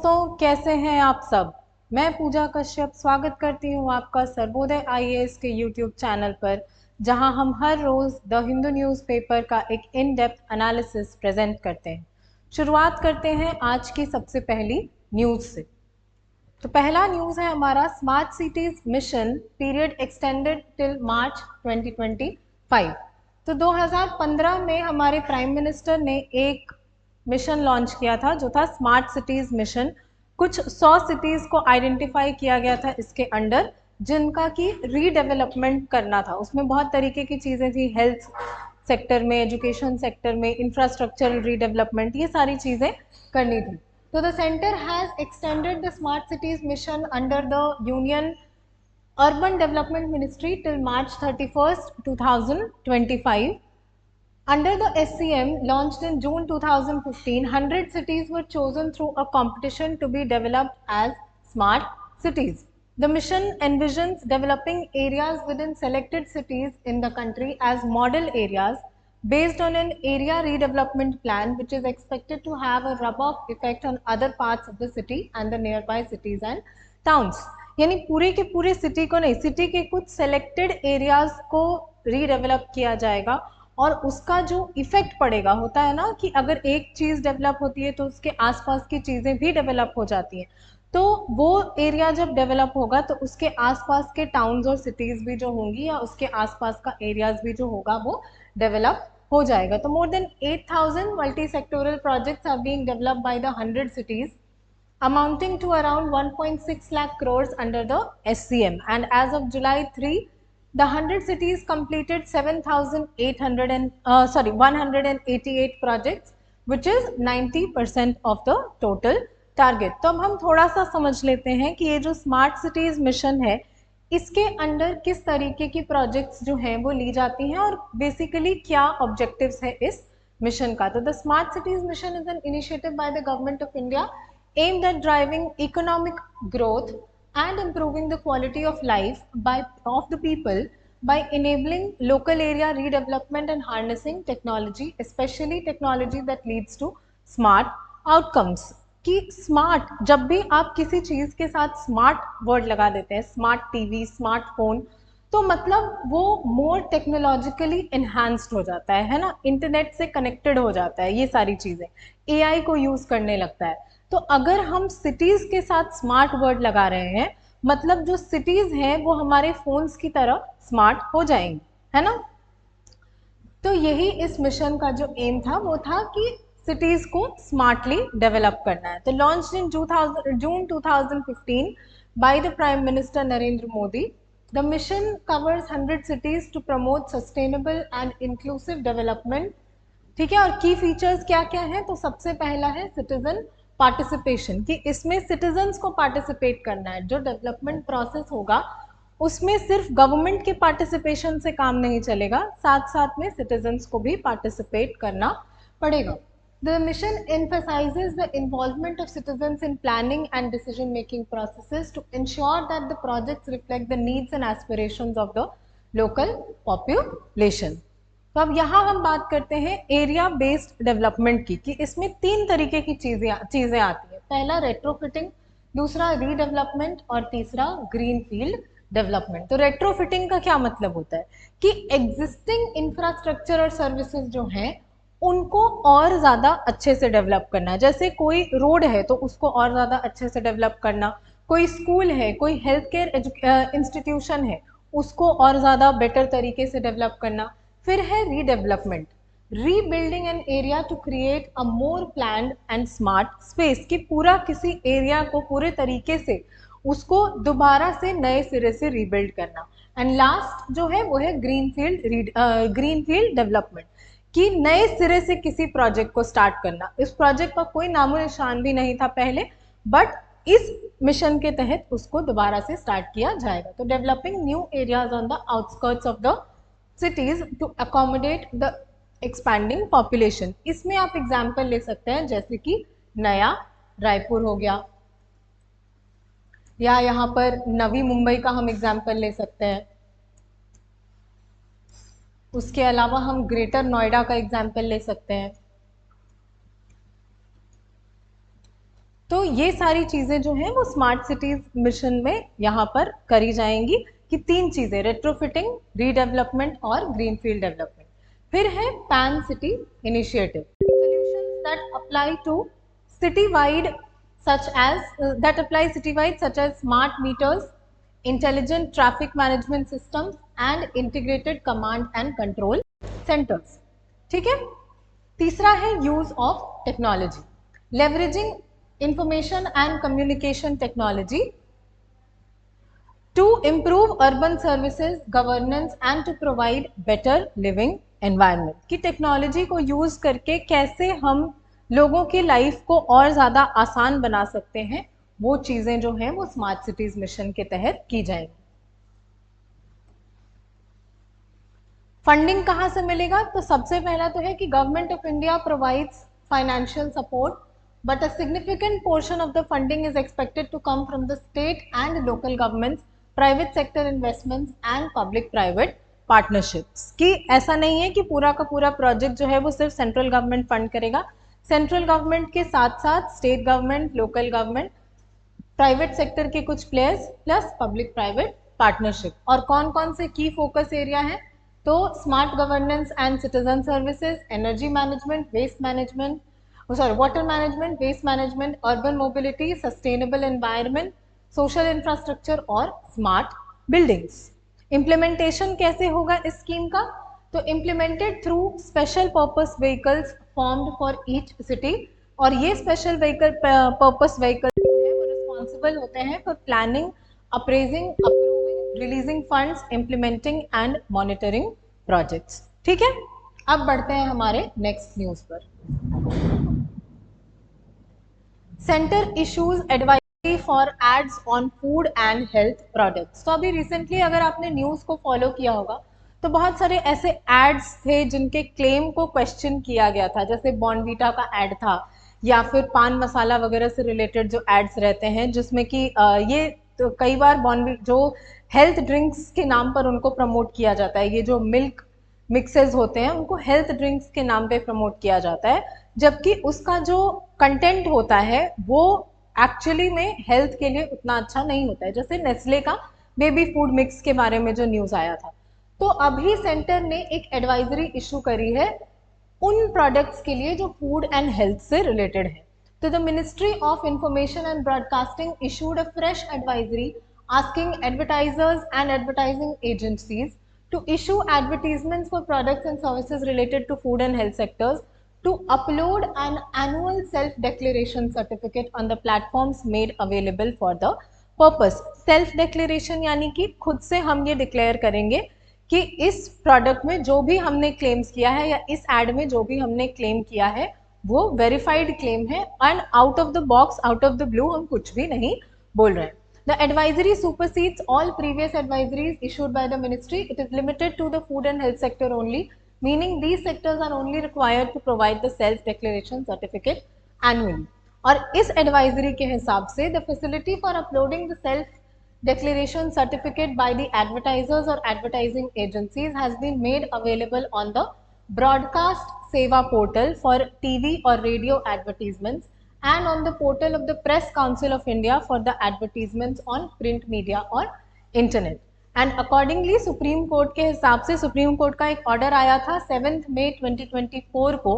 दोस्तों, कैसे हैं आप सब। मैं पूजा कश्यप स्वागत करती हूं आपका सर्वोदय आईएएस के यूट्यूब चैनल पर, जहां हम हर रोज द हिंदू न्यूज़पेपर का एक इन डेप्थ एनालिसिस प्रेजेंट करते हैं। शुरुआत करते हैं आज की सबसे पहली न्यूज़ से। तो पहला न्यूज़ है हमारा smart cities mission period extended till March 2025। तो 2015 में हमारे प्राइम मिनिस्टर ने एक मिशन लॉन्च किया था जो था स्मार्ट सिटीज मिशन। कुछ 100 सिटीज को आइडेंटिफाई किया गया था इसके अंडर, जिनका की रीडेवलपमेंट करना था। उसमें बहुत तरीके की चीज़ें थी, हेल्थ सेक्टर में, एजुकेशन सेक्टर में, इंफ्रास्ट्रक्चरल रीडेवलपमेंट, ये सारी चीज़ें करनी थी। So the center has extended the smart cities mission under the Union Urban Development Ministry till March 31st, 2025. Under the SCM launched in June 2015, 100 cities were chosen through a competition to be developed as smart cities. The mission envisions developing areas within selected cities in the country as model areas based on an area redevelopment plan which is expected to have a rub-off effect on other parts of the city and the nearby cities and towns. यानी पूरे के पूरे city को नहीं, city के कुछ selected areas को redevelop किया जाएगा और उसका जो इफेक्ट पड़ेगा, होता है ना कि अगर एक चीज़ डेवलप होती है तो उसके आसपास की चीज़ें भी डेवलप हो जाती हैं। तो वो एरिया जब डेवलप होगा तो उसके आसपास के टाउन्स और सिटीज़ भी जो होंगी या उसके आसपास का एरियाज भी जो होगा वो डेवलप हो जाएगा। तो more than 8,000 multi sectoral projects are being developed by the 100 cities amounting to around 1.6 lakh crores under the SCM, and as of July 3 the 100 cities completed 188 projects which is 90% of the total target. तो अब हम थोड़ा सा समझ लेते हैं कि ये जो स्मार्ट सिटीज मिशन है इसके अंडर किस तरीके की प्रोजेक्ट्स जो हैं वो ली जाती हैं और बेसिकली क्या ऑब्जेक्टिव्स है इस मिशन का। तो the smart cities mission is an initiative by the government of India aimed at driving economic growth and improving the quality of life of the people by enabling local area redevelopment and harnessing technology, especially technology that leads to smart outcomes. कि smart, जब भी आप किसी चीज के साथ smart word लगा देते हैं, स्मार्ट टीवी, स्मार्टफोन, तो मतलब वो मोर टेक्नोलॉजिकली इन्हांस्ड हो जाता है ना, इंटरनेट से कनेक्टेड हो जाता है, ये सारी चीजें एआई को यूज करने लगता है। तो अगर हम सिटीज के साथ स्मार्ट वर्ड लगा रहे हैं, मतलब जो सिटीज हैं वो हमारे फोन्स की तरह स्मार्ट हो जाएंगी, है ना। तो यही इस मिशन का जो एम था वो था कि सिटीज को स्मार्टली डेवलप करना है। तो launch in June 2015 by the prime minister Narendra Modi, the mission covers 100 cities to promote sustainable and inclusive development. ठीक है, और की फीचर्स क्या क्या है, तो सबसे पहला है सिटीजन पार्टिसिपेशन, कि इसमें सिटीजन्स को पार्टिसिपेट करना है। जो डेवलपमेंट प्रोसेस होगा उसमें सिर्फ गवर्नमेंट के पार्टिसिपेशन से काम नहीं चलेगा, साथ साथ में सिटीजन्स को भी पार्टिसिपेट करना पड़ेगा। The mission emphasizes the involvement of citizens in planning and decision-making processes to ensure that the projects reflect the needs and aspirations of the local population. तो अब यहाँ हम बात करते हैं एरिया बेस्ड डेवलपमेंट की, कि इसमें 3 तरीके की चीजें आती हैं। पहला रेट्रोफिटिंग, दूसरा रीडेवलपमेंट और तीसरा ग्रीन फील्ड डेवलपमेंट। तो रेट्रोफिटिंग का क्या मतलब होता है कि एग्जिस्टिंग इंफ्रास्ट्रक्चर और सर्विसेज जो हैं उनको और ज़्यादा अच्छे से डेवलप करना है। जैसे कोई रोड है तो उसको और ज़्यादा अच्छे से डेवलप करना, कोई स्कूल है, कोई हेल्थ केयर इंस्टीट्यूशन है, उसको और ज़्यादा बेटर तरीके से डेवलप करना। फिर है redevelopment, rebuilding an area to create a more planned and smart space, कि पूरा किसी एरिया को पूरे तरीके से उसको दोबारा से नए सिरे से रीबिल्ड करना। एंड लास्ट जो है वो है ग्रीन फील्ड डेवलपमेंट, कि नए सिरे से किसी प्रोजेक्ट को स्टार्ट करना। इस प्रोजेक्ट का कोई नामो निशान भी नहीं था पहले, बट इस मिशन के तहत उसको दोबारा से स्टार्ट किया जाएगा। तो developing new areas on the outskirts of the cities to accommodate the expanding population. इसमें आप एग्जाम्पल ले सकते हैं, जैसे कि नया रायपुर हो गया, या यहाँ पर नवी मुंबई का हम एग्जाम्पल ले सकते हैं। उसके अलावा हम ग्रेटर नोएडा का एग्जाम्पल ले सकते हैं। तो ये सारी चीजें जो हैं वो स्मार्ट सिटीज मिशन में यहाँ पर करी जाएंगी कि 3 चीजें, रेट्रोफिटिंग, रीडेवलपमेंट और ग्रीनफील्ड डेवलपमेंट। फिर है pan city initiative, solutions that apply to citywide such as smart meters, intelligent traffic management systems and integrated command and control centers। ठीक है। तीसरा है use of technology, leveraging information and communication technology to improve urban services governance and to provide better living environment। कि technology को use करके कैसे हम लोगों की लाइफ को और ज़्यादा आसान बना सकते हैं, वो चीज़ें जो हैं वो स्मार्ट सिटीज मिशन के तहत की जाएंगी। फंडिंग कहाँ से मिलेगा? तो सबसे पहला तो है कि government of India provides financial support, but a significant portion of the funding is expected to come from the state and local governments, private sector investments and public private partnerships. कि ऐसा नहीं है कि पूरा का पूरा प्रोजेक्ट जो है वो सिर्फ सेंट्रल गवर्नमेंट फंड करेगा, सेंट्रल गवर्नमेंट के साथ साथ state government, local government, private sector के कुछ players plus public private partnership. और कौन कौन से की फोकस एरिया है? तो smart governance and citizen services, energy management, waste management, water management, waste management, urban mobility, sustainable environment, social infrastructure और स्मार्ट बिल्डिंग्स। इम्प्लीमेंटेशन कैसे होगा इस स्कीम का? तो implemented through special purpose vehicles formed for each city, और ये special vehicle purpose vehicle responsible होते हैं for planning, appraising, approving, releasing funds, implementing and monitoring projects. ठीक है। अब बढ़ते हैं हमारे नेक्स्ट न्यूज पर। Centre issues advisory for ads on food and health products. तो अभी रिसेंटली अगर आपने न्यूज को फॉलो किया होगा तो बहुत सारे ऐसे एड्स थे जिनके क्लेम को क्वेश्चन किया गया था, जैसे बॉर्नवीटा का एड था या फिर पान मसाला वगैरह से रिलेटेड जो एड्स रहते हैं, जिसमें कि ये तो कई बार जो हेल्थ ड्रिंक्स के नाम पर उनको प्रमोट किया जाता है, ये जो मिल्क मिक्सेस होते हैं उनको हेल्थ ड्रिंक्स के नाम पे प्रमोट किया जाता है, जबकि उसका जो कंटेंट होता है वो एक्चुअली में हेल्थ के लिए उतना अच्छा नहीं होता है। जैसे नेस्ले का बेबी फूड मिक्स के बारे में जो न्यूज़ आया था, तो अभी सेंटर ने एक एडवाइजरी इशू करी है उन प्रोडक्ट्स के लिए जो फूड एंड हेल्थ से रिलेटेड है। तो the ministry of information and broadcasting issued a fresh advisory asking advertisers and advertising agencies to issue advertisements for products and services related to food and health sectors to upload an annual self-declaration certificate on the platforms made available for the purpose। self-declaration यानी कि खुद से हम ये declare करेंगे कि इस product में जो भी हमने क्लेम्स किया है या इस एड में जो भी हमने क्लेम किया है वो वेरीफाइड क्लेम है, and out of the box, out of the blue हम कुछ भी नहीं बोल रहे हैं। The advisory supersedes all previous advisories issued by the ministry. It is limited to the food and health sector only, meaning these sectors are only required to provide the self-declaration certificate annually। और इस advisory के हिसाब से the facility for uploading the self-declaration certificate by the advertisers or advertising agencies has been made available on the Broadcast Seva portal for TV or radio advertisements and on the portal of the Press Council of India for the advertisements on print media और internet। and accordingly supreme court के हिसाब से supreme court का एक order आया था 7 मई 2024 को,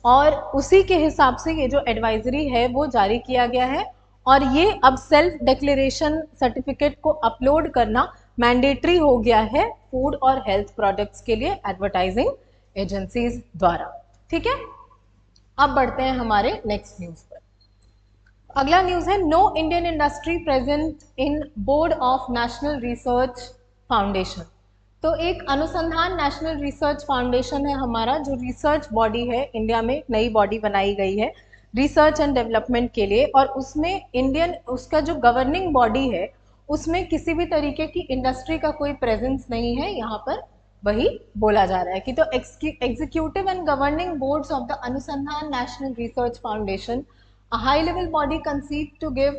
और उसी के हिसाब से ये जो एडवाइजरी है वो जारी किया गया है, और ये अब सेल्फ डिक्लेरेशन सर्टिफिकेट को अपलोड करना मैंडेटरी हो गया है फूड और हेल्थ प्रोडक्ट्स के लिए एडवर्टाइजिंग एजेंसीज द्वारा। ठीक है। अब बढ़ते हैं हमारे नेक्स्ट न्यूज पर। अगला न्यूज है no Indian industry present in board of national research foundation. तो एक अनुसंधान नेशनल रिसर्च फाउंडेशन है हमारा, जो रिसर्च बॉडी है, इंडिया में एक नई बॉडी बनाई गई है रिसर्च एंड डेवलपमेंट के लिए, और उसमें इंडियन उसका जो गवर्निंग बॉडी है उसमें किसी भी तरीके की इंडस्ट्री का कोई प्रेजेंस नहीं है यहाँ पर, वही बोला जा रहा है कि तो executive and governing boards of the Anusandhan National research Foundation, a high level body conceived to give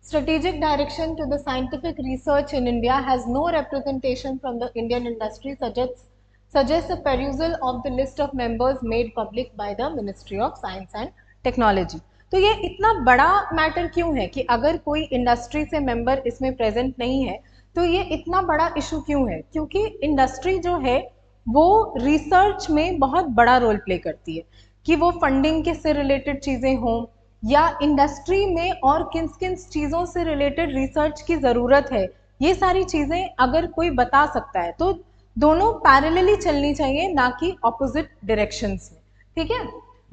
strategic direction to the scientific research in India, has no representation from the Indian industry, suggests a perusal of the list of members made public by the Ministry of Science and Technology। तो ये इतना बड़ा matter क्यों है कि अगर कोई industry से मेंबर इसमें प्रेजेंट नहीं है तो ये इतना बड़ा इशू क्यों है? क्योंकि इंडस्ट्री जो है वो रिसर्च में बहुत बड़ा रोल प्ले करती है, कि वो फंडिंग के से रिलेटेड चीज़ें हों या इंडस्ट्री में और किन किन चीज़ों से रिलेटेड रिसर्च की ज़रूरत है, ये सारी चीज़ें अगर कोई बता सकता है तो दोनों पैरेलली चलनी चाहिए, ना कि ऑपोजिट डायरेक्शंस में। ठीक है,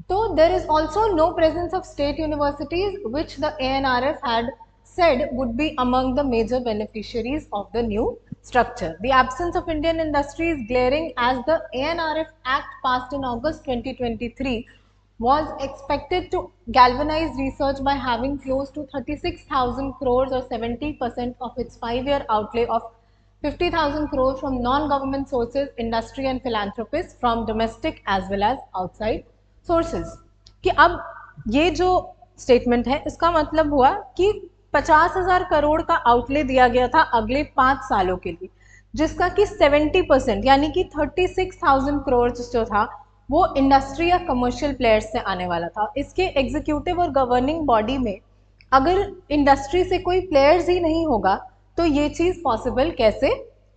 तो there is also no presence of state universities which the ANRF had said would be among the major beneficiaries of the new structure. The absence of Indian industry is glaring as the ANRF Act passed in August 2023 was expected to galvanize research by having close to 36,000 crores or 70% of its 5-year outlay of 50,000 crores from non-government sources, industry and philanthropists from domestic as well as outside sources. कि अब ये जो statement है इसका मतलब हुआ कि 50,000 करोड़ का आउटले दिया गया था अगले 5 सालों के लिए, जिसका कि 70% यानी कि 36,000 करोड़ जो था वो इंडस्ट्री या कमर्शियल प्लेयर्स से आने वाला था। इसके एग्जीक्यूटिव और गवर्निंग बॉडी में अगर इंडस्ट्री से कोई प्लेयर्स ही नहीं होगा तो ये चीज पॉसिबल कैसे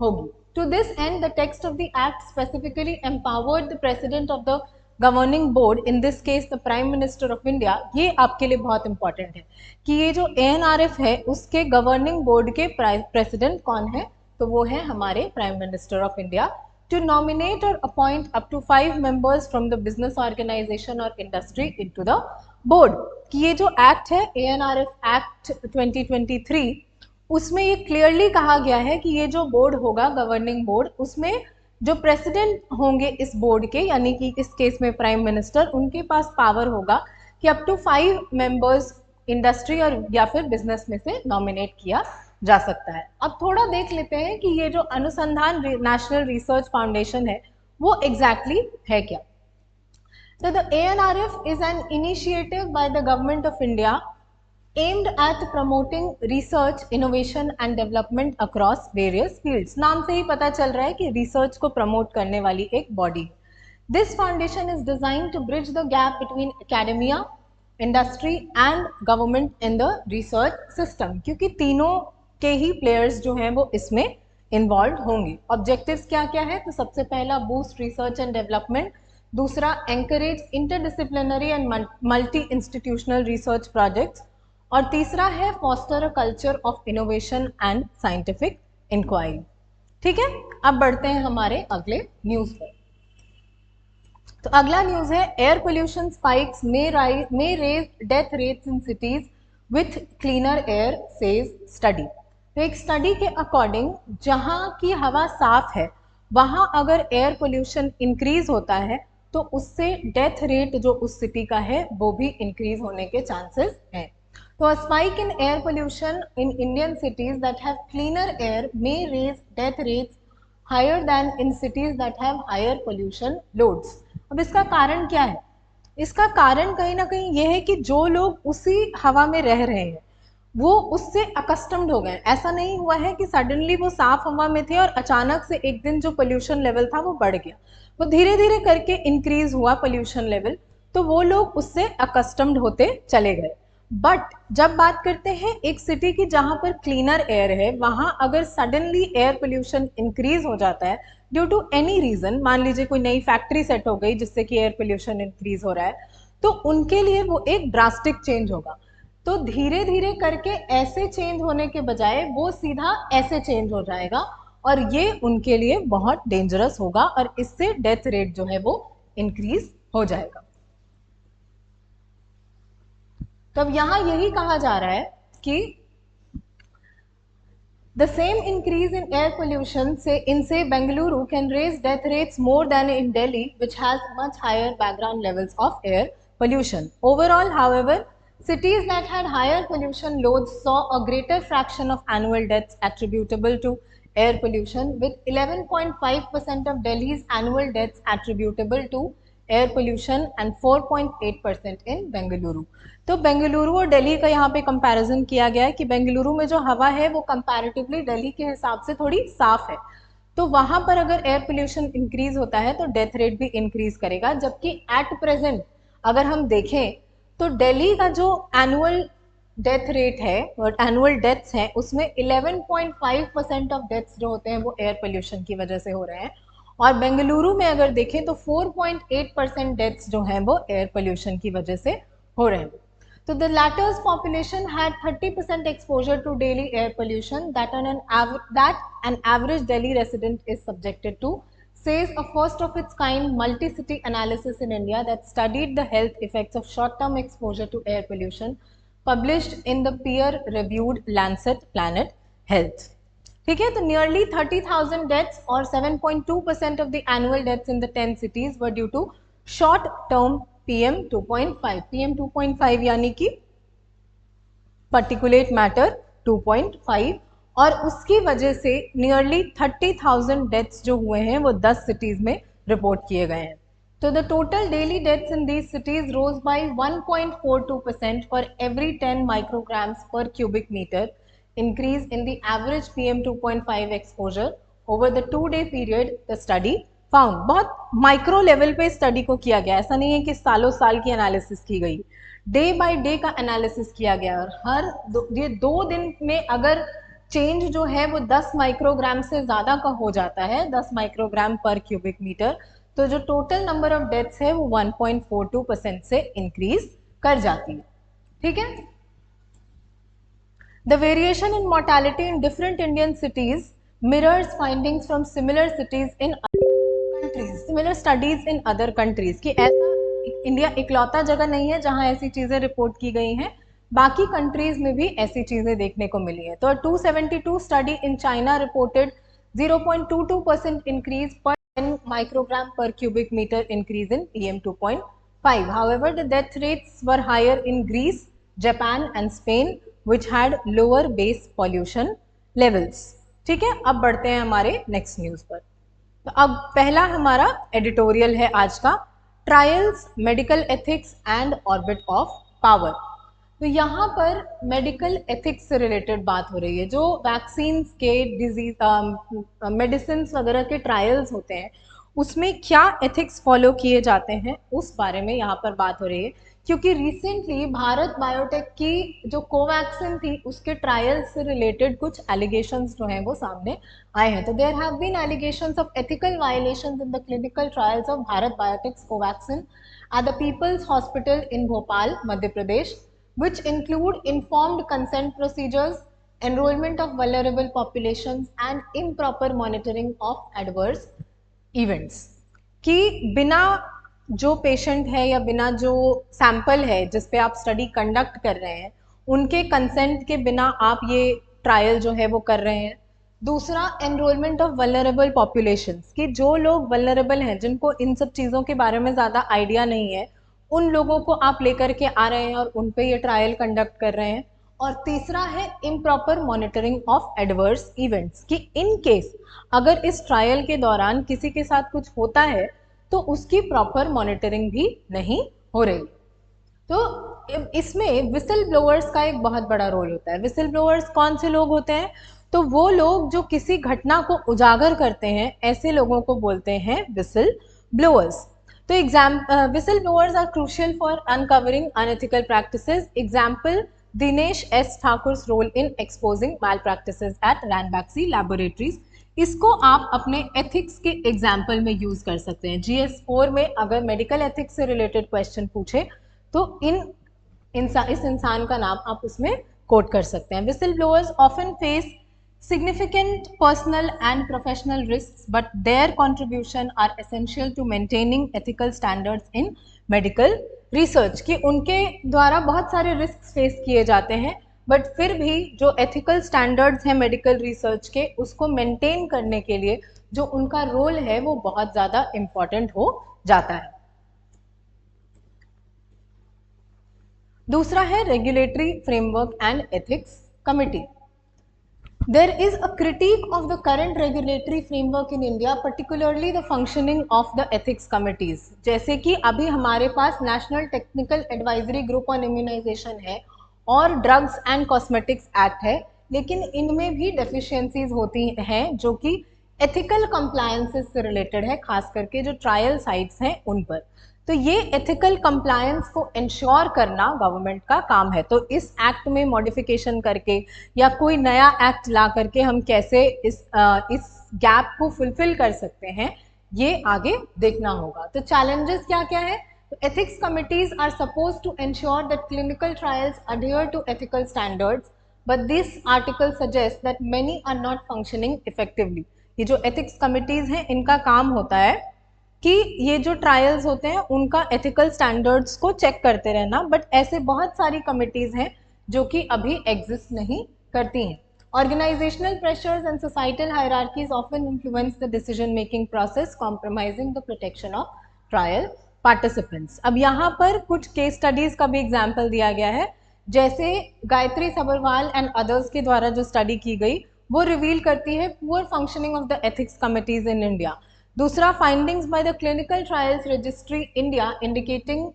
होगी? To this and the text of the act specifically empowered the president of the governing board, in this case the prime minister of India. ये आपके लिए बहुत इंपॉर्टेंट है कि ये जो ANRF है उसके गवर्निंग बोर्ड के प्रेसिडेंट कौन है? तो वो है हमारे prime minister of India. To nominate और appoint up to 5 members from the business organization और इंडस्ट्री इनटू द बोर्ड। कि ये जो एक्ट है ANRF एक्ट 2023, उसमें ये क्लियरली कहा गया है कि ये जो बोर्ड होगा गवर्निंग बोर्ड, उसमें जो प्रेसिडेंट होंगे इस बोर्ड के, यानी कि इस केस में प्राइम मिनिस्टर, उनके पास पावर होगा कि अप टू 5 मेंबर्स इंडस्ट्री और या फिर बिजनेस में से नॉमिनेट किया जा सकता है। अब थोड़ा देख लेते हैं कि ये जो अनुसंधान नेशनल रिसर्च फाउंडेशन है वो एग्जैक्टली है क्या। So the ANRF is an initiative by the government of India aimed at promoting research, innovation and development across various fields. नाम से ही पता चल रहा है कि रिसर्च को प्रमोट करने वाली एक body. This foundation is designed to bridge the gap between academia, industry and government in the research system, क्योंकि तीनों के ही प्लेयर्स जो हैं वो इसमें इन्वॉल्व होंगे। ऑब्जेक्टिव्स क्या क्या है? तो सबसे पहला बूस्ट रिसर्च एंड डेवलपमेंट, दूसरा encourage interdisciplinary and multi institutional research projects, और तीसरा है foster a culture of innovation and scientific inquiry. ठीक है, अब बढ़ते हैं हमारे अगले न्यूज पर। तो अगला न्यूज है air pollution spikes may raise death rates in cities with cleaner air says study. तो एक स्टडी के अकॉर्डिंग जहां की हवा साफ है वहां अगर एयर पोल्यूशन इंक्रीज होता है तो उससे डेथ रेट जो उस सिटी का है वो भी इंक्रीज होने के चांसेस हैं। So a spike in air pollution in Indian cities that have cleaner air may raise death rates higher than in cities that have higher pollution loads. अब इसका कारण क्या है? इसका कारण कहीं ना कहीं ये है कि जो लोग उसी हवा में रह रहे हैं वो उससे अकस्टम्ड हो गए। ऐसा नहीं हुआ है कि सडनली वो साफ हवा में थे और अचानक से एक दिन जो पोल्यूशन लेवल था वो बढ़ गया, वो धीरे धीरे करके इंक्रीज हुआ पोल्यूशन लेवल, तो वो लोग उससे अकस्टम्ड होते चले गए। बट जब बात करते हैं एक सिटी की जहां पर क्लीनर एयर है, वहां अगर सडनली एयर पोल्यूशन इंक्रीज हो जाता है ड्यू टू एनी रीजन, मान लीजिए कोई नई फैक्ट्री सेट हो गई जिससे कि एयर पोल्यूशन इंक्रीज हो रहा है, तो उनके लिए वो एक ड्रास्टिक चेंज होगा। तो धीरे धीरे करके ऐसे चेंज होने के बजाय वो सीधा ऐसे चेंज हो जाएगा और ये उनके लिए बहुत डेंजरस होगा और इससे डेथ रेट जो है वो इंक्रीज हो जाएगा। तो अब यहां यही कहा जा रहा है कि the same increase in air pollution से इनसे Bengaluru can raise death rates more than in Delhi which has much higher background levels of air pollution. Overall however cities that had higher pollution loads saw a greater fraction of annual deaths attributable to air pollution, with 11.5% of Delhi's annual deaths attributable to air pollution and 4.8% in Bengaluru. तो बेंगलुरु और दिल्ली का यहाँ पे comparison किया गया है कि बेंगलुरु में जो हवा है वो कंपैरेटिवली दिल्ली के हिसाब से थोड़ी साफ है, तो वहां पर अगर एयर पोल्यूशन इंक्रीज होता है तो डेथ रेट भी इंक्रीज करेगा। जबकि एट प्रेजेंट अगर हम देखें तो दिल्ली का जो एनुअल डेथ रेट है और एनुअल डेथ्स हैं उसमें 11.5% ऑफ डेथ्स जो होते हैं वो एयर पोल्यूशन की वजह से हो रहे हैं, और बेंगलुरु में अगर देखें तो 4.8% डेथ्स जो हैं वो एयर पोल्यूशन की वजह से हो रहे हैं. So the latter's population had 30% exposure to daily air pollution that an average Delhi resident is subjected to, says a first of its kind multi-city analysis in India that studied the health effects of short-term exposure to air pollution, published in the peer-reviewed Lancet Planet Health. ठीक है, तो nearly 30,000 deaths और 7.2% of the annual deaths in the 10 cities were due to short-term PM 2.5. PM 2.5 यानी कि particulate matter 2.5, और उसकी वजह से नियरली 30,000 डेथ्स जो हुए हैं वो 10 सिटीज में रिपोर्ट किए गए हैं. तो the total daily deaths in these cities rose by 1.42% for every 10 micrograms per cubic metre increase in the average PM 2.5 exposure over the 2-day period the study found. बहुत माइक्रो लेवल पे study को किया गया, ऐसा नहीं है कि सालों साल की एनालिसिस की गई, डे बाय डे का एनालिसिस किया गया, और ये 2 दिन में अगर चेंज जो है वो 10 माइक्रोग्राम से ज़्यादा का हो जाता है, 10 माइक्रोग्राम पर क्यूबिक मीटर, तो जो टोटल नंबर ऑफ डेथ्स है वो 1.42% से इंक्रीज कर जाती है. ठीक है. The variation in mortality in different Indian cities mirrors findings from similar cities in other countries, similar studies in other countries. कि ऐसा इंडिया इकलौता जगह नहीं है जहां ऐसी चीजें रिपोर्ट की गई हैं, बाकी कंट्रीज में भी ऐसी चीजें देखने को मिली है. तो 272 study in China reported 0.22% increase per 10 microgram per cubic meter increase in PM 2.5. However, the death rates were higher in Greece, Japan and Spain, which had lower base pollution levels. ठीक है, अब बढ़ते हैं हमारे नेक्स्ट न्यूज पर. तो अब पहला हमारा एडिटोरियल है आज का, trials, medical ethics and orbit of power. तो यहाँ पर मेडिकल एथिक्स से रिलेटेड बात हो रही है. जो वैक्सीन के डिजीज मेडिसिन वगैरह के ट्रायल्स होते हैं उसमें क्या एथिक्स फॉलो किए जाते हैं उस बारे में यहाँ पर बात हो रही है, क्योंकि रिसेंटली भारत बायोटेक की जो कोवैक्सिन थी उसके ट्रायल्स से रिलेटेड कुछ एलिगेशंस जो हैं वो सामने आए हैं. तो there have been allegations of ethical violations in the clinical trials of Bharat Biotech's Covaxin at the people's hospital in Bhopal, Madhya Pradesh, which include informed consent procedures, enrollment of vulnerable populations and improper monitoring of adverse events. कि बिना जो patient है या बिना जो sample है जिस पे आप स्टडी कंडक्ट कर रहे हैं उनके कंसेंट के बिना आप ये ट्रायल जो है वो कर रहे हैं. दूसरा, एनरोलमेंट ऑफ वल्नरेबल पॉपुलेशंस, कि जो लोग वल्नरेबल हैं, जिनको इन सब चीज़ों के बारे में ज़्यादा आइडिया नहीं है, उन लोगों को आप लेकर के आ रहे हैं और उन पे ये ट्रायल कंडक्ट कर रहे हैं. और तीसरा है improper monitoring of adverse events, कि इन केस अगर इस ट्रायल के दौरान किसी के साथ कुछ होता है तो उसकी प्रॉपर मॉनिटरिंग भी नहीं हो रही. तो इसमें विसल ब्लोअर्स का एक बहुत बड़ा रोल होता है. विसल ब्लोअर्स कौन से लोग होते हैं? तो वो लोग जो किसी घटना को उजागर करते हैं, ऐसे लोगों को बोलते हैं विसल ब्लोअर्स. तो whistle blowers are crucial for uncovering unethical practices. Example, Dinesh S. Thakur's role in exposing malpractices at Ranbaxy Laboratories. इसको आप अपने एथिक्स के एग्जाम्पल में यूज कर सकते हैं. GS4 में अगर मेडिकल एथिक्स से रिलेटेड क्वेश्चन पूछे तो इस इंसान का नाम आप उसमें कोट कर सकते हैं. Whistle blowers often face significant personal and professional risks, but their contribution are essential to maintaining ethical standards in medical research. कि उनके द्वारा बहुत सारे risks फेस किए जाते हैं, बट फिर भी जो ethical standards हैं मेडिकल रिसर्च के उसको मेंटेन करने के लिए जो उनका रोल है वो बहुत ज़्यादा इम्पॉर्टेंट हो जाता है. दूसरा है regulatory framework and ethics committee. There is a critique of the current regulatory framework in India, particularly the functioning of the ethics committees. जैसे कि अभी हमारे पास National Technical Advisory Group on Immunisation है और ड्रग्स एंड कॉस्मेटिक्स एक्ट है, लेकिन इनमें भी डेफिशिएंसीज होती हैं जो कि एथिकल कंप्लायंसेस से रिलेटेड है, खास करके जो ट्रायल साइट्स हैं उन पर. तो ये एथिकल कंप्लायंस को इंश्योर करना गवर्नमेंट का काम है। तो इस एक्ट में मॉडिफिकेशन करके या कोई नया एक्ट ला करके हम कैसे इस गैप को फुलफिल कर सकते हैं, ये आगे देखना होगा। तो चैलेंजेस क्या क्या है? Ethics committees are supposed to ensure that clinical trials adhere to ethical standards, but this article suggests that many are not functioning effectively. ये जो ethics committees हैं, इनका काम होता है कि ये जो ट्रायल्स होते हैं उनका ethical standards को चेक करते रहना, बट ऐसे बहुत सारी कमिटीज हैं जो कि अभी एग्जिस्ट नहीं करती हैं। Organizational pressures and societal hierarchies often influence the decision making process, compromising the protection of trial participants. अब यहाँ पर कुछ केस स्टडीज का भी एग्जाम्पल दिया गया है, जैसे गायत्री सबरवाल एंड अदर्स के द्वारा जो स्टडी की गई वो रिवील करती है poor functioning of the ethics committees in India. दूसरा, findings by the clinical Trials Registry India indicating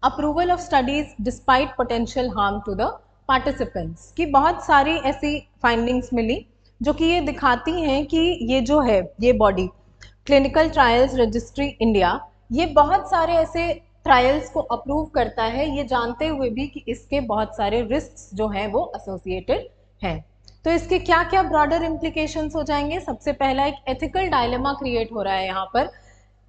approval of studies despite potential harm to the participants, की बहुत सारी ऐसी फाइंडिंग्स मिली जो कि ये दिखाती हैं कि ये जो है ये body clinical Trials Registry India, ये बहुत सारे ऐसे ट्रायल्स को अप्रूव करता है, ये जानते हुए भी कि इसके बहुत सारे रिस्क्स जो हैं वो एसोसिएटेड हैं। तो इसके क्या क्या ब्रॉडर इम्प्लीकेशंस हो जाएंगे? सबसे पहला, एक एथिकल डायलेमा क्रिएट हो रहा है यहाँ पर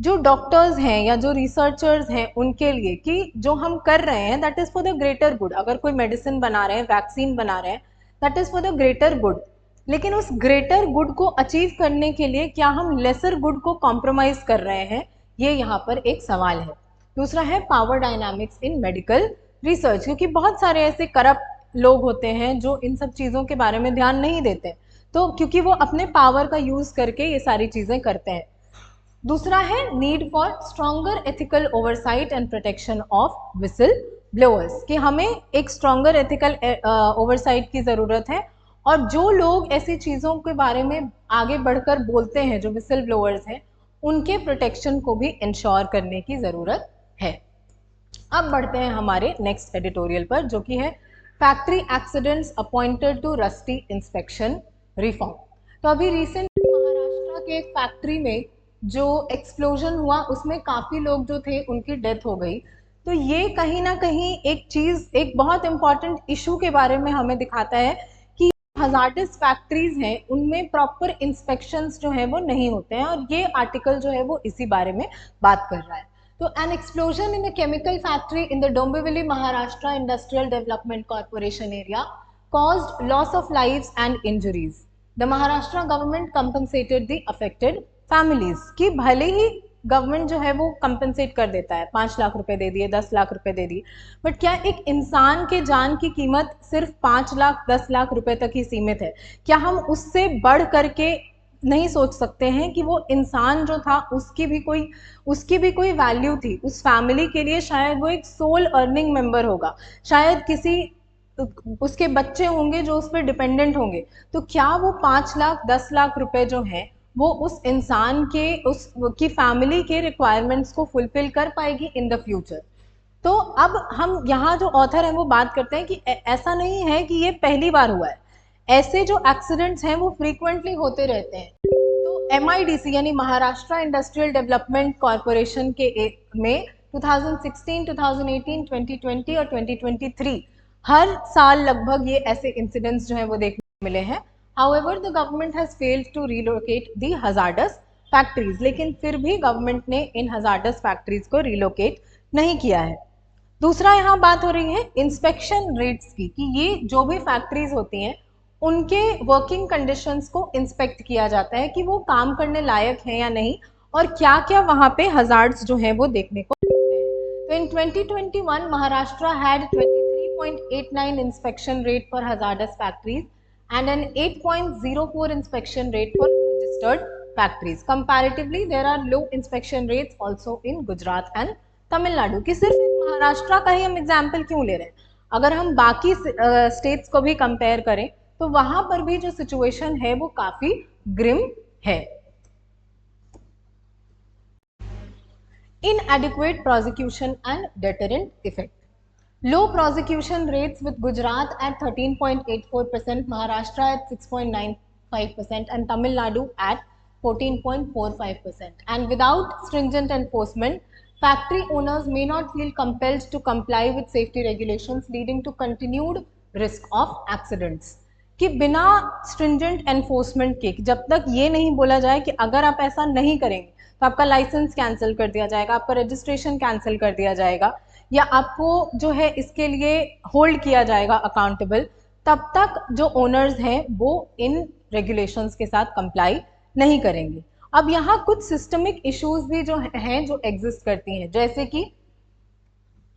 जो डॉक्टर्स हैं या जो रिसर्चर्स हैं उनके लिए, कि जो हम कर रहे हैं that is for the greater good. अगर कोई मेडिसिन बना रहे हैं, वैक्सीन बना रहे हैं, that is for the greater good, लेकिन उस ग्रेटर गुड को अचीव करने के लिए क्या हम लेसर गुड को कॉम्प्रोमाइज़ कर रहे हैं, ये यहाँ पर एक सवाल है। दूसरा है पावर डायनामिक्स इन मेडिकल रिसर्च, क्योंकि बहुत सारे ऐसे करप्ट लोग होते हैं जो इन सब चीज़ों के बारे में ध्यान नहीं देते, तो क्योंकि वो अपने पावर का यूज़ करके ये सारी चीज़ें करते हैं। दूसरा है need for stronger ethical oversight and protection of whistle blowers, कि हमें एक स्ट्रॉन्गर एथिकल ओवरसाइट की ज़रूरत है, और जो लोग ऐसी चीज़ों के बारे में आगे बढ़कर बोलते हैं, जो विसल ब्लोअर्स हैं, उनके प्रोटेक्शन को भी इंश्योर करने की ज़रूरत है। अब बढ़ते हैं हमारे नेक्स्ट एडिटोरियल पर, जो कि है factory accidents appointed to rusty inspection reform. तो अभी रिसेंट महाराष्ट्र के एक फैक्ट्री में जो एक्सप्लोजन हुआ उसमें काफ़ी लोग जो थे उनकी डेथ हो गई। तो ये कहीं ना कहीं एक चीज़, एक बहुत इंपॉर्टेंट इशू के बारे में हमें दिखाता है कि हजार्डस फैक्ट्रीज हैं उनमें प्रॉपर इंस्पेक्शंस जो है वो नहीं होते हैं, और ये आर्टिकल जो है वो इसी बारे में बात कर रहा है। तो N explosion in a chemical factory in the Dombivli Maharashtra industrial development corporation area caused loss of lives and injuries. The Maharashtra government compensated the affected families, कि भले ही गवर्नमेंट जो है वो कंपनसेट कर देता है, 5 लाख रुपए दे दिए, 10 लाख रुपए दे दिए, बट क्या एक इंसान के जान की कीमत सिर्फ 5 लाख 10 लाख रुपए तक ही सीमित है? क्या हम उससे बढ़ करके नहीं सोच सकते हैं कि वो इंसान जो था उसकी भी कोई वैल्यू थी, उस फैमिली के लिए शायद वो एक सोल अर्निंग मेंबर होगा, शायद किसी उसके बच्चे होंगे जो उस पर डिपेंडेंट होंगे। तो क्या वो 5 लाख 10 लाख रुपए जो हैं वो उस इंसान के की फैमिली के रिक्वायरमेंट्स को फुलफिल कर पाएगी इन द फ्यूचर? तो अब हम यहाँ जो ऑथर हैं वो बात करते हैं कि ऐसा नहीं है कि ये पहली बार हुआ है, ऐसे जो एक्सीडेंट्स हैं वो फ्रीक्वेंटली होते रहते हैं। तो MIDC यानी महाराष्ट्र इंडस्ट्रियल डेवलपमेंट कॉर्पोरेशन के में 2016, 2018, 2020 और 2023 हर साल लगभग ये ऐसे इंसिडेंट्स जो है वो देखने को मिले हैं। However, the government has failed to relocate the hazardous factories, लेकिन फिर भी गवर्नमेंट ने इन hazardous factories को रिलोकेट नहीं किया है। दूसरा यहाँ बात हो रही है इंस्पेक्शन रेट्स की, कि ये जो भी फैक्ट्रीज होती हैं उनके वर्किंग कंडीशंस को इंस्पेक्ट किया जाता है कि वो काम करने लायक हैं या नहीं, और क्या क्या वहाँ पे हजार्ड्स जो हैं वो देखने को मिलते हैं। तो इन 2021 Maharashtra had 23.89 inspection rate for hazardous factories and an 8.04 inspection rate for registered factories. Comparatively, there are low inspection rates also in Gujarat and Tamil Nadu. कि सिर्फ महाराष्ट्र का ही हम एग्जाम्पल क्यों ले रहे हैं? अगर हम बाकी स्टेट्स को भी कंपेयर करें तो वहां पर भी जो सिचुएशन है वो काफी ग्रिम है। Inadequate prosecution and deterrent effect. Low prosecution rates with Gujarat at 13.84%, Maharashtra at 6.95% and Tamil Nadu at 14.45%. And without stringent enforcement, factory owners may not feel compelled to comply with safety regulations, leading to continued risk of accidents. कि बिना stringent enforcement के, जब तक ये नहीं बोला जाए कि अगर आप ऐसा नहीं करेंगे तो आपका लाइसेंस कैंसिल कर दिया जाएगा, आपका रजिस्ट्रेशन कैंसिल कर दिया जाएगा, या आपको जो है इसके लिए होल्ड किया जाएगा अकाउंटेबल, तब तक जो ओनर्स हैं वो इन रेगुलेशंस के साथ कंप्लाई नहीं करेंगे. अब यहाँ कुछ सिस्टमिक इश्यूज भी जो हैं जो एग्जिस्ट करती हैं, जैसे कि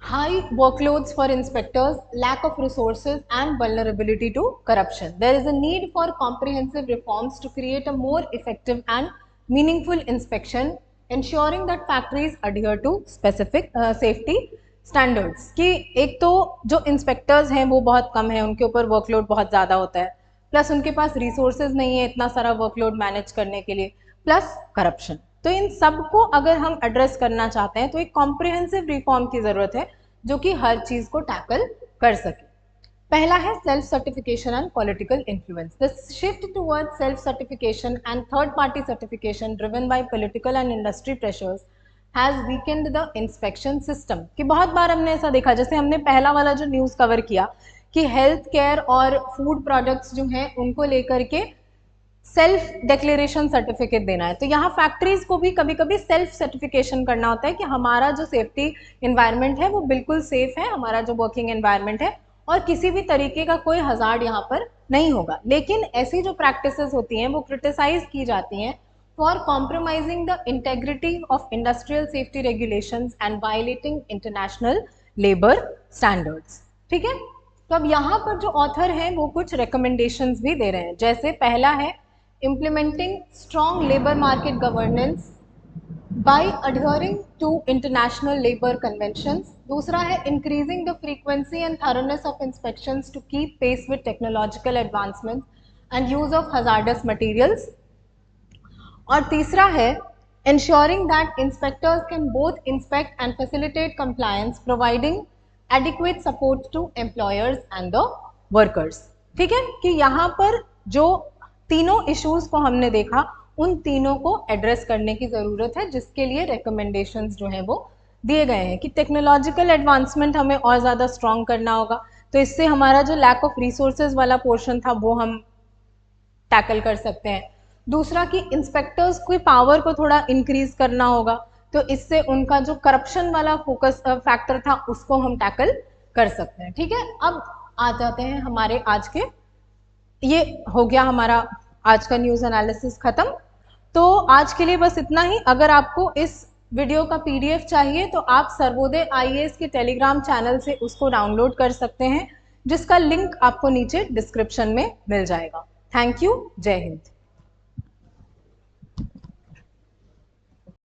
high workloads for inspectors, lack of resources and vulnerability to corruption. There is a need for comprehensive reforms to create a more effective and meaningful inspection, ensuring that factories adhere to specific safety standards. कि एक तो जो inspectors हैं वो बहुत कम है, उनके ऊपर वर्कलोड बहुत ज़्यादा होता है, प्लस उनके पास रिसोर्सेज नहीं है इतना सारा वर्कलोड मैनेज करने के लिए, प्लस करप्शन. तो इन सब को अगर हम एड्रेस करना चाहते हैं तो एक कॉम्प्रिहेंसिव रिफॉर्म की ज़रूरत है जो कि हर चीज़ को टैकल कर सके. पहला है self certification and political influence. The shift towards self certification and third party certification driven by political and industry pressures has Weeknd the inspection system. कि बहुत बार हमने ऐसा देखा, जैसे हमने पहला वाला जो न्यूज़ कवर किया कि हेल्थ केयर और फूड प्रोडक्ट्स जो हैं उनको लेकर के सेल्फ डिक्लेरेशन सर्टिफिकेट देना है, तो यहाँ फैक्ट्रीज को भी कभी कभी सेल्फ सर्टिफिकेशन करना होता है कि हमारा जो सेफ्टी इन्वायरमेंट है वो बिल्कुल सेफ है, हमारा जो वर्किंग एनवायरमेंट है और किसी भी तरीके का कोई हजार्ड यहाँ पर नहीं होगा. लेकिन ऐसी जो प्रैक्टिसेस होती हैं वो क्रिटिसाइज की जाती हैं for compromising the integrity of industrial safety regulations and violating international labour standards. ठीक है, तो अब यहाँ पर जो ऑथर हैं वो कुछ रिकमेंडेशंस भी दे रहे हैं. जैसे पहला है implementing strong labor market governance by adhering to international labor conventions. दूसरा है increasing the frequency and thoroughness of inspections to keep pace with technological advancements and use of hazardous materials. और तीसरा है ensuring that inspectors can both inspect and facilitate compliance, providing adequate support to employers and the workers. ठीक है, कि यहाँ पर जो तीनों इश्यूज को हमने देखा, उन तीनों को एड्रेस करने की ज़रूरत है, जिसके लिए रिकमेंडेशंस जो हैं वो दिए गए हैं. कि टेक्नोलॉजिकल एडवांसमेंट हमें और ज़्यादा स्ट्रॉन्ग करना होगा, तो इससे हमारा जो लैक ऑफ रिसोर्सेज वाला पोर्शन था वो हम टैकल कर सकते हैं. दूसरा कि इंस्पेक्टर्स की पावर को थोड़ा इंक्रीज करना होगा, तो इससे उनका जो करप्शन वाला फोकस फैक्टर था उसको हम टैकल कर सकते हैं. ठीक है, अब आ जाते हैं हमारे आज के, ये हो गया हमारा आज का न्यूज़ एनालिसिस ख़त्म. तो आज के लिए बस इतना ही. अगर आपको इस वीडियो का PDF चाहिए तो आप सर्वोदय IAS के टेलीग्राम चैनल से उसको डाउनलोड कर सकते हैं, जिसका लिंक आपको नीचे डिस्क्रिप्शन में मिल जाएगा. Thank you. जय हिंद.